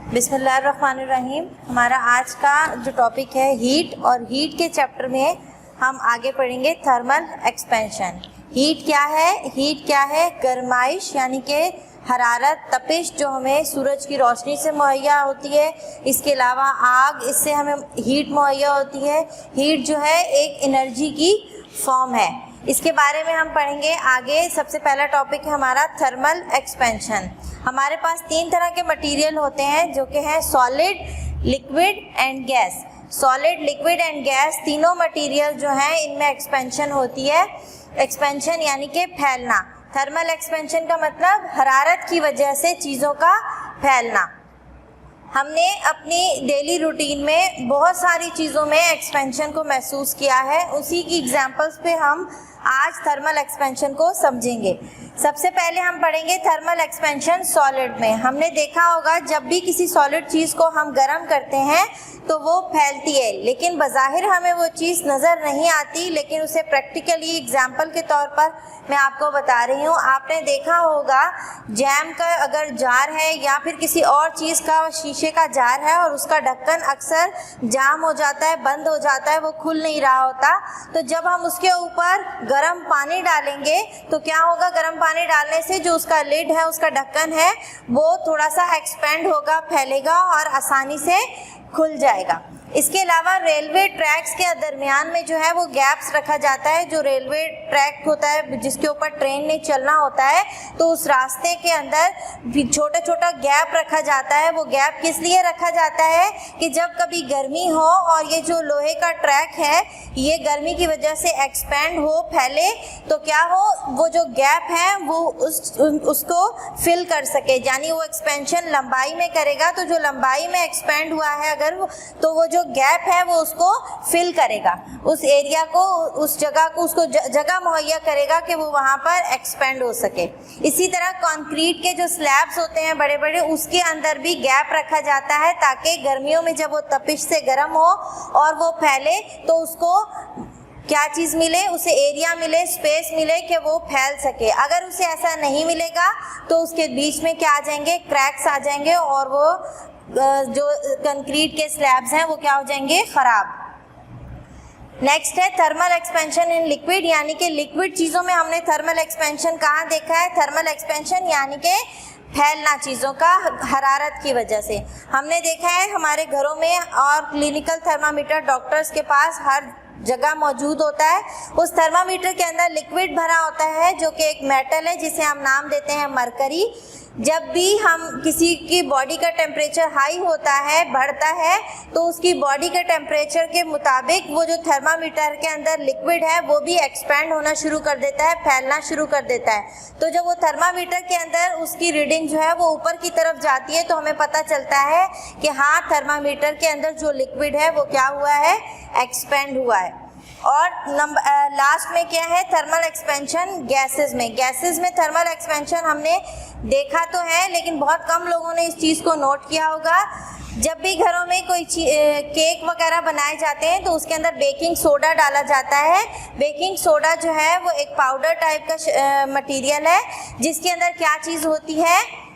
बिस्मिल्लाहिर्रहमानिर्रहीम। हमारा आज का जो टॉपिक है हीट, और हीट के चैप्टर में हम आगे पढ़ेंगे थर्मल एक्सपेंशन। हीट क्या है? हीट क्या है? गर्माइश यानी कि हरारत, तपिश जो हमें सूरज की रोशनी से मुहैया होती है। इसके अलावा आग, इससे हमें हीट मुहैया होती है। हीट जो है एक एनर्जी की फॉर्म है। इसके बारे में हम पढ़ेंगे आगे। सबसे पहला टॉपिक है हमारा थर्मल एक्सपेंशन। हमारे पास तीन तरह के मटेरियल होते हैं जो कि हैं solid, liquid and gas. Solid, liquid and gas तीनों मटेरियल जो हैं इनमें एक्सपेंशन होती है। एक्सपेंशन यानी कि फैलना। थर्मल एक्सपेंशन का मतलब हरारत की वजह से चीज़ों का फैलना। हमने अपनी डेली रूटीन में बहुत सारी चीज़ों में एक्सपेंशन को महसूस किया है। उसी की एग्जांपल्स पे हम आज थर्मल एक्सपेंशन को समझेंगे। सबसे पहले हम पढ़ेंगे थर्मल एक्सपेंशन सॉलिड में। हमने देखा होगा जब भी किसी सॉलिड चीज़ को हम गर्म करते हैं तो वो फैलती है, लेकिन बज़ाहिर हमें वो चीज़ नज़र नहीं आती, लेकिन उसे प्रैक्टिकली एग्जाम्पल के तौर पर मैं आपको बता रही हूँ। आपने देखा होगा जैम का अगर जार है या फिर किसी और चीज़ का शीशे का जार है और उसका ढक्कन अक्सर जाम हो जाता है, बंद हो जाता है, वो खुल नहीं रहा होता। तो जब हम उसके ऊपर गर्म पानी डालेंगे तो क्या होगा? गर्म पानी डालने से जो उसका लिड है, उसका ढक्कन है, वो थोड़ा सा एक्सपेंड होगा, फैलेगा और आसानी से खुल जाएगा। इसके अलावा रेलवे ट्रैक्स के दरमियान में जो है वो गैप्स रखा जाता है। जो रेलवे ट्रैक होता है जिसके ऊपर ट्रेन ने चलना होता है, तो उस रास्ते के अंदर छोटा छोटा गैप रखा जाता है। वो गैप किस लिए रखा जाता है कि जब कभी गर्मी हो और ये जो लोहे का ट्रैक है ये गर्मी की वजह से एक्सपेंड हो, फैले, तो क्या हो, वो जो गैप है वो उसको फिल कर सके। यानी वो एक्सपेंशन लंबाई में करेगा, तो जो लंबाई में एक्सपेंड हुआ है अगर तो वो जो गैप है वो उसको फिल करेगा, उस एरिया को, उस जगह को, उसको जगह मुहैया करेगा कि वो वहाँ पर एक्सपेंड हो सके। इसी तरह कंक्रीट के जो स्लैब्स होते हैं बड़े बड़े, उसके अंदर भी गैप रखा जाता है ताकि गर्मियों में जब वो तपिश से गर्म हो और वो फैले तो उसको क्या चीज़ मिले, उसे एरिया मिले, स्पेस मिले कि वो फैल सके। अगर उसे ऐसा नहीं मिलेगा तो उसके बीच में क्या आ जाएंगे? क्रैक्स आ जाएंगे और वो जो कंक्रीट के स्लैब्स हैं वो क्या हो जाएंगे? खराब। नेक्स्ट है थर्मल एक्सपेंशन इन लिक्विड, यानी कि लिक्विड चीज़ों में हमने थर्मल एक्सपेंशन कहाँ देखा है? थर्मल एक्सपेंशन यानी कि फैलना चीज़ों का हरारत की वजह से। हमने देखा है हमारे घरों में और क्लिनिकल थर्मामीटर डॉक्टर्स के पास हर जगह मौजूद होता है। उस थर्मामीटर के अंदर लिक्विड भरा होता है जो कि एक मेटल है जिसे हम नाम देते हैं मरकरी। जब भी हम किसी की बॉडी का टेम्परेचर हाई होता है, बढ़ता है, तो उसकी बॉडी के टेम्परेचर के मुताबिक वो जो थर्मामीटर के अंदर लिक्विड है वो भी एक्सपेंड होना शुरू कर देता है, फैलना शुरू कर देता है। तो जब वो थर्मामीटर के अंदर उसकी रीडिंग जो है वो ऊपर की तरफ जाती है तो हमें पता चलता है कि हाँ, थर्मामीटर के अंदर जो लिक्विड है वो क्या हुआ है? एक्सपेंड हुआ है। और लास्ट में क्या है? थर्मल एक्सपेंशन गैसेस में। गैसेस में थर्मल एक्सपेंशन हमने देखा तो है, लेकिन बहुत कम लोगों ने इस चीज़ को नोट किया होगा। जब भी घरों में कोई केक वगैरह बनाए जाते हैं तो उसके अंदर बेकिंग सोडा डाला जाता है। बेकिंग सोडा जो है वो एक पाउडर टाइप का मटेरियल है जिसके अंदर क्या चीज़ होती है,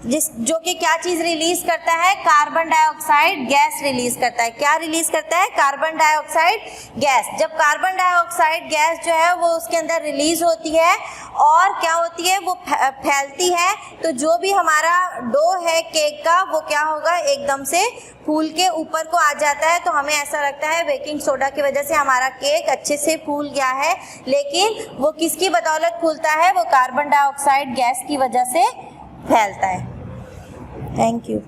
जो कि क्या चीज़ रिलीज करता है? कार्बन डाइऑक्साइड गैस रिलीज करता है। क्या रिलीज करता है? Carbon dioxide gas. जब कार्बन डाइऑक्साइड गैस जो है वो उसके अंदर रिलीज होती है और क्या होती है? वो फैलती है, तो जो भी हमारा डो है केक का वो क्या होगा? एकदम से फूल के ऊपर को आ जाता है। तो हमें ऐसा लगता है बेकिंग सोडा की वजह से हमारा केक अच्छे से फूल गया है, लेकिन वो किसकी बदौलत फूलता है? वो कार्बन डाइऑक्साइड गैस की वजह से फैलता है। Thank you.